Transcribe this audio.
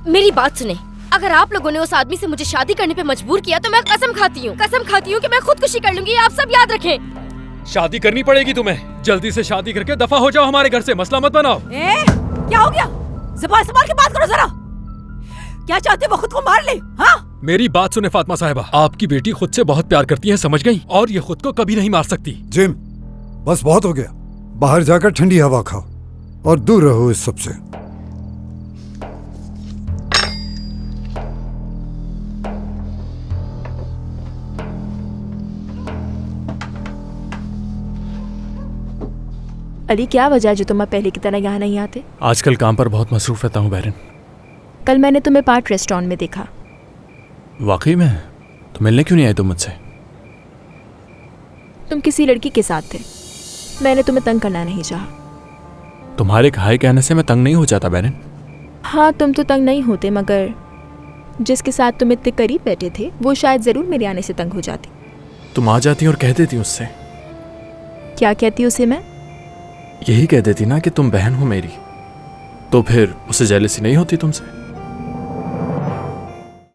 मेरी बात सुने, अगर आप लोगों ने उस आदमी से मुझे शादी करने पे मजबूर किया तो मैं कसम खाती हूँ कि मैं खुदकुशी कर लूंगी। आप सब याद रखें। शादी करनी पड़ेगी तुम्हें। जल्दी से शादी करके दफा हो जाओ हमारे घर से। मसला मत बनाओ। क्या हो गया? ज़बान संभाल के बात करो जरा। क्या चाहते वो खुद को मार ले? हाँ? मेरी बात सुने फातिमा साहिबा, आपकी बेटी खुद से बहुत प्यार करती है, समझ गई? और ये खुद को कभी नहीं मार सकती। जिम, बस बहुत हो गया। बाहर जाकर ठंडी हवा खाओ और दूर रहो इस सब से। अली, क्या वजह है जो तुम पहले की तरह यहाँ नहीं आते? आजकल काम पर बहुत मसरूफ रहता हूँ बैरन। कल मैंने तुम्हें पार्ट रेस्टोरेंट में देखा। वाकई में? तो मिलने क्यों नहीं आए तुम मुझसे? तुम किसी लड़की के साथ थे। मैंने तुम्हें तंग करना नहीं चाहा। तुम्हारे हाय कहने से मैं तंग नहीं हो जाता बैरन। हाँ, तुम तो तंग नहीं होते, मगर जिसके साथ तुम इतने करीब बैठे थे वो शायद जरूर मेरे आने से तंग हो जाती। तुम आ जाती और कह देती उससे। क्या कहती उसे मैं? यही कह देती ना कि तुम बहन हो मेरी, तो फिर उसे जेलसी नहीं होती तुमसे।